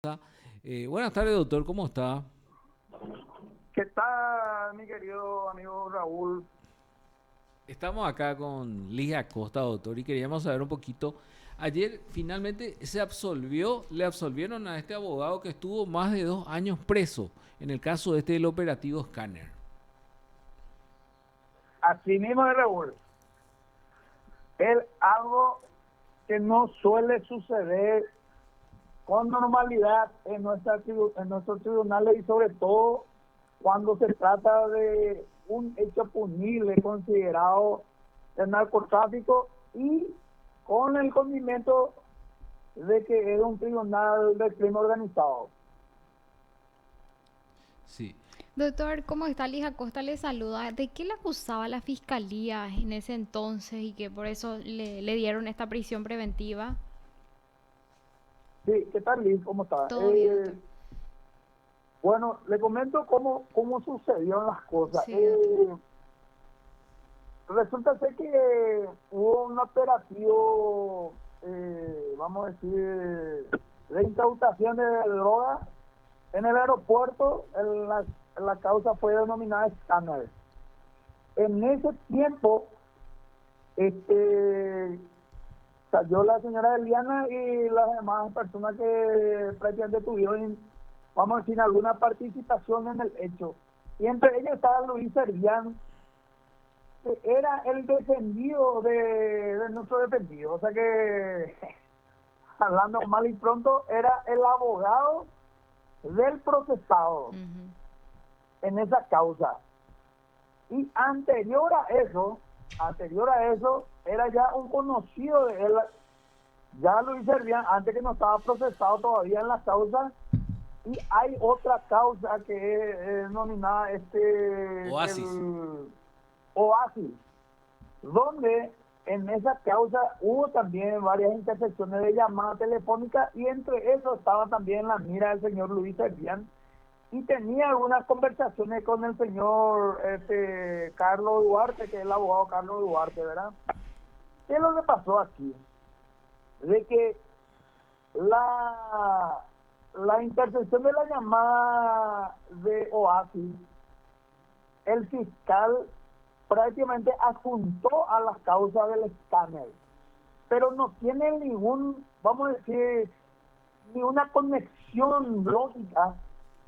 Buenas tardes, doctor, ¿cómo está? ¿Qué tal, mi querido amigo Raúl? Estamos acá con Ligia Acosta, doctor, y queríamos saber un poquito. Ayer finalmente le absolvieron a este abogado que estuvo más de 2 años preso en el caso del operativo Scanner. Así mismo de Raúl. Es algo que no suele suceder con normalidad en nuestros tribunales y sobre todo cuando se trata de un hecho punible considerado de narcotráfico y con el condimento de que es un tribunal del crimen organizado. Sí. Doctor, ¿cómo está? Lija Costa le saluda. ¿De qué le acusaba la fiscalía en ese entonces y que por eso le dieron esta prisión preventiva? Sí, ¿qué tal, Liz? ¿Cómo está? Todo bien, doctor. Bueno, le comento cómo sucedieron las cosas. Sí, doctor. Resulta ser que hubo un operativo, vamos a decir, de incautación de droga en el aeropuerto. La causa fue denominada escáner. En ese tiempo, este, salió la señora Eliana y las demás personas que prácticamente tuvieron, vamos a decir, alguna participación en el hecho. Y entre ellos estaba Luis Servián, que era el defendido de nuestro defendido. O sea que, hablando mal y pronto, era el abogado del procesado Ujú. en esa causa. Y anterior a eso, era ya un conocido de él. Ya Luis Servián, antes que no estaba procesado todavía en la causa. Y hay otra causa que es denominada Oasis. el Oasis, donde en esa causa hubo también varias intercepciones de llamadas telefónicas y entre eso estaba también la mira del señor Luis Servián y tenía algunas conversaciones con el señor Carlos Duarte, que es el abogado Carlos Duarte, ¿verdad? ¿Qué es lo que pasó aquí? De que la, la intercepción de la llamada de Oasis, el fiscal prácticamente adjuntó a las causas del escáner, pero no tiene vamos a decir, ni una conexión lógica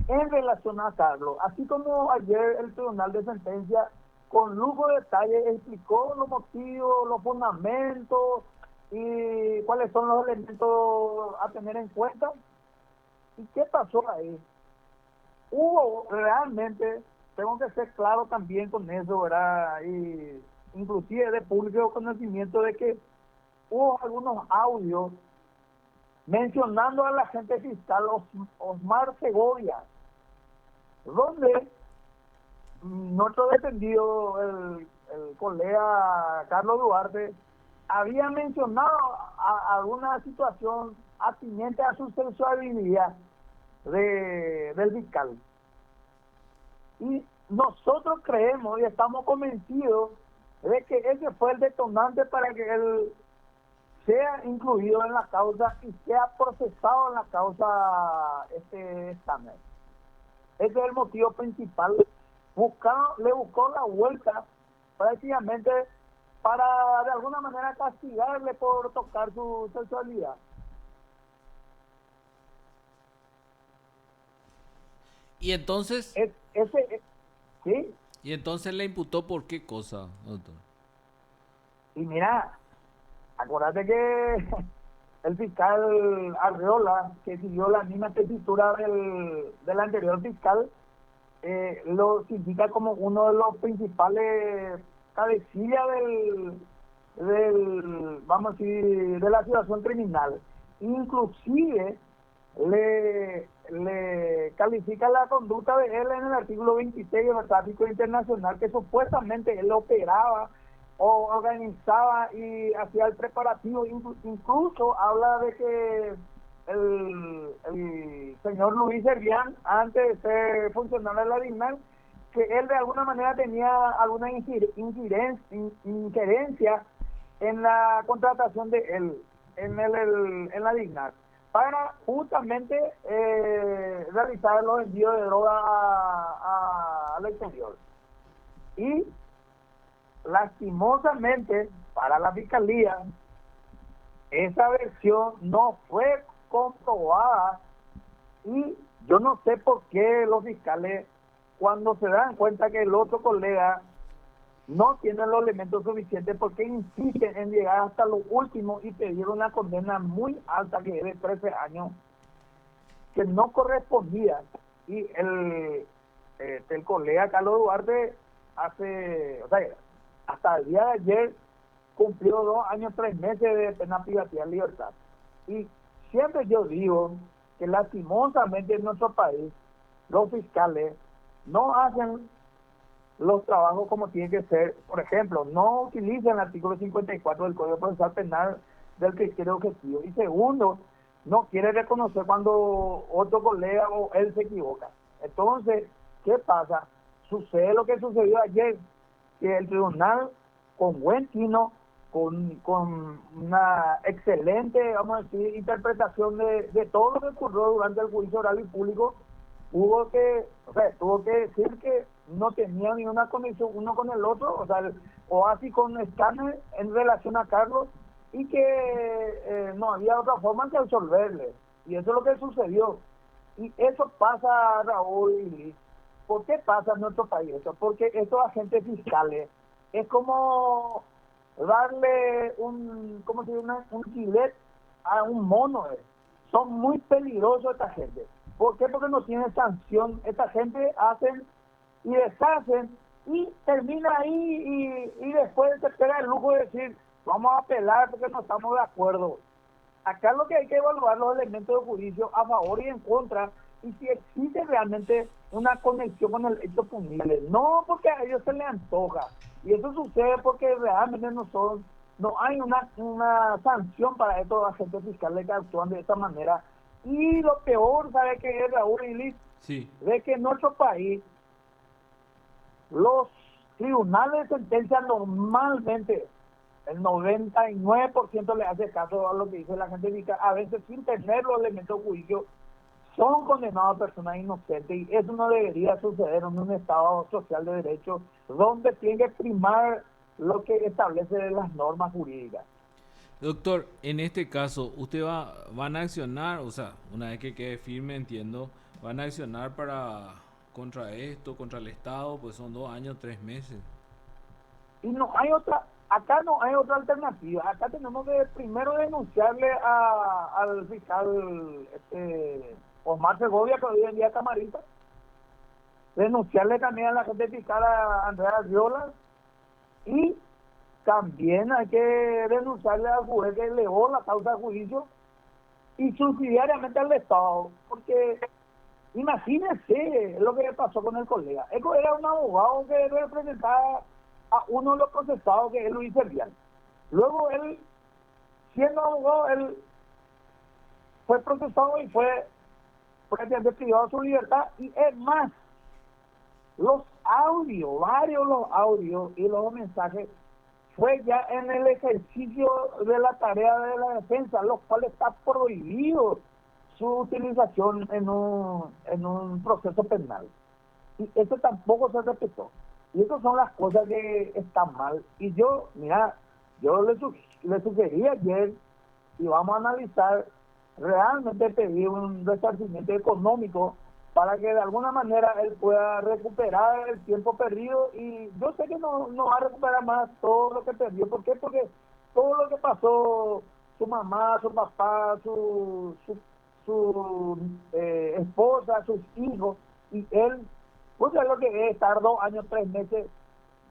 en relación a Carlos. Así como ayer el Tribunal de Sentencia, con lujo de detalle, explicó los motivos, los fundamentos y cuáles son los elementos a tener en cuenta. ¿Y qué pasó ahí? Hubo realmente, tengo que ser claro también con eso, ¿verdad? Y inclusive de público conocimiento de que hubo algunos audios mencionando al agente fiscal Osmar Segovia, donde nuestro defendido, el colega Carlos Duarte, había mencionado alguna situación atinente a su sexualidad del fiscal. Y nosotros creemos y estamos convencidos de que ese fue el detonante para que él sea incluido en la causa y sea procesado en la causa escándalo. Ese es el motivo principal. Le buscó la vuelta prácticamente para de alguna manera castigarle por tocar su sexualidad. Y entonces, Es, ese, ¿Sí? y entonces le imputó por qué cosa, doctor. Y mira, acuérdate que el fiscal Arreola, que siguió la misma tesitura del anterior fiscal, lo indica como uno de los principales cabecillas vamos a decir, de la situación criminal. Inclusive le califica la conducta de él en el artículo 26 del tráfico internacional, que supuestamente él operaba o organizaba y hacía el preparativo. Incluso habla de que el señor Luis Servián, antes de ser funcionario de la DINAL, que él de alguna manera tenía alguna injerencia en la contratación de él en la DINAL. para justamente realizar los envíos de droga al exterior. Y lastimosamente para la fiscalía, esa versión no fue comprobada y yo no sé por qué los fiscales, cuando se dan cuenta que el otro colega no tiene los elementos suficientes, porque insisten en llegar hasta lo último y pedir una condena muy alta, que es de 13 años, que no correspondía. Y el colega Carlos Duarte o sea, hasta el día de ayer cumplió 2 años, 3 meses de pena privativa de libertad. Y siempre yo digo que lastimosamente en nuestro país los fiscales no hacen los trabajos como tiene que ser. Por ejemplo, no utilizan el artículo 54 del Código Procesal Penal del criterio objetivo. Y segundo, no quiere reconocer cuando otro colega o él se equivoca. Entonces, ¿qué pasa? Sucede lo que sucedió ayer, que el tribunal, con buen tino, con una excelente, vamos a decir, interpretación de todo lo que ocurrió durante el juicio oral y público, tuvo que decir que no tenía ninguna conexión uno con el otro, o sea, el Oasis con Scanner en relación a Carlos, y que no había otra forma que absolverle. Y eso es lo que sucedió. Y eso pasa, Raúl y Liz. ¿Por qué pasa en nuestro país eso? Porque estos agentes fiscales es como darle ¿cómo se llama? Un gilet a un mono. Son muy peligrosos esta gente. ¿Por qué? Porque no tienen sanción. Esta gente hacen y deshacen y termina ahí y después se pega el lujo de decir, vamos a apelar porque no estamos de acuerdo. Acá lo que hay que evaluar los elementos de juicio a favor y en contra, y si existe realmente una conexión con el hecho punible, no porque a ellos se les antoja. Y eso sucede porque realmente no hay una sanción para estos agentes fiscales que actúan de esta manera. Y lo peor, ¿sabe qué es, Raúl y Liz? Sí. De que en nuestro país los tribunales sentencian normalmente, el 99% le hace caso a lo que dice la gente fiscal, a veces sin tener los elementos de juicio, son condenados a personas inocentes, y eso no debería suceder en un Estado social de derecho donde tiene que primar lo que establece las normas jurídicas. Doctor, en este caso, ¿usted van a accionar, o sea, una vez que quede firme, entiendo, van a accionar contra esto, contra el Estado, pues son 2 años, 3 meses? Y no hay otra, acá no hay otra alternativa. Acá tenemos que primero denunciarle al fiscal Omar Segovia, que hoy en día es camarista, denunciarle también a la gente fiscal, a Andrea Viola, y también hay que denunciarle al juez que elevó la causa de juicio, y subsidiariamente al Estado, porque imagínense lo que pasó con el colega. Él era un abogado que representaba a uno de los procesados, que es Luis Servial. Luego él, siendo abogado, él fue procesado y fue prácticamente privado de su libertad. Y es más, los audios, varios los audios y los mensajes, fue ya en el ejercicio de la tarea de la defensa, los cuales está prohibido su utilización en un proceso penal. Y eso tampoco se respetó. Y esas son las cosas que están mal. Y yo le sugerí ayer, y vamos a analizar, realmente pedir un resarcimiento económico para que de alguna manera él pueda recuperar el tiempo perdido. Y yo sé que no va a recuperar más todo lo que perdió. ¿Por qué? Porque todo lo que pasó, su mamá, su papá, su esposa, sus hijos, y él, pues es lo que es estar 2 años, 3 meses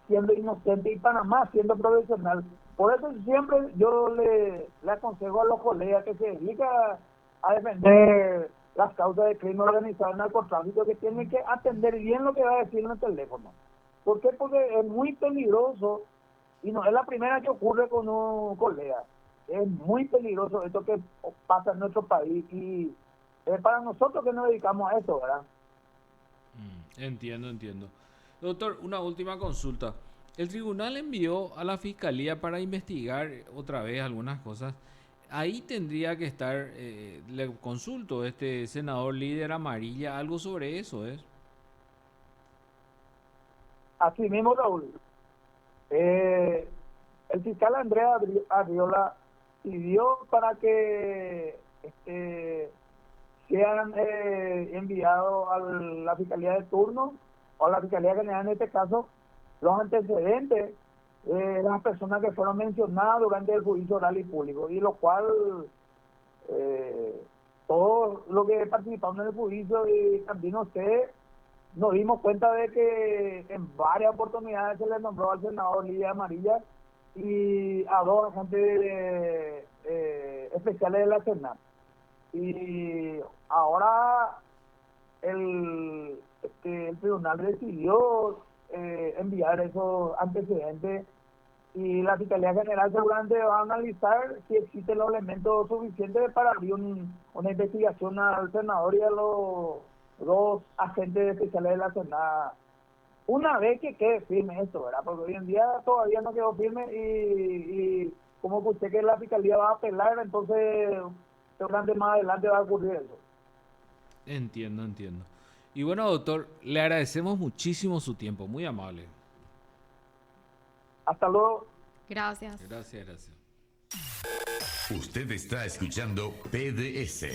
siendo inocente, y Panamá siendo profesional. Por eso siempre yo le aconsejo a los colegas que se dedican a defender las causas de crimen organizado y narcotráfico, que tienen que atender bien lo que va a decir en el teléfono. ¿Por qué? Porque es muy peligroso, y no es la primera que ocurre con un colega. Es muy peligroso esto que pasa en nuestro país, y es para nosotros que nos dedicamos a eso, ¿verdad? Entiendo. Doctor, una última consulta. El tribunal envió a la fiscalía para investigar otra vez algunas cosas. ahí tendría que estar, le consulto, este senador líder amarilla, algo sobre eso, ¿es? Así mismo, Raúl. Eh, el fiscal Andrea Arriola pidió para que sean enviados a la Fiscalía de turno o a la Fiscalía General en este caso los antecedentes de las personas que fueron mencionadas durante el juicio oral y público, y lo cual todos los que participaron en el juicio y también usted nos dimos cuenta de que en varias oportunidades se le nombró al senador Lidia Amarilla y a dos agentes especiales de la Senat. Y ahora el tribunal decidió enviar esos antecedentes, y la Fiscalía General seguramente va a analizar si existen los elementos suficientes para abrir una investigación al senador y a los dos agentes especiales de la Senada. Una vez que quede firme esto, ¿verdad? Porque hoy en día todavía no quedó firme y como escuché que la Fiscalía va a apelar, entonces seguramente más adelante va a ocurrir eso. Entiendo, entiendo. Y bueno, doctor, le agradecemos muchísimo su tiempo, muy amable. Hasta luego. Gracias. Gracias, gracias. Usted está escuchando PDS.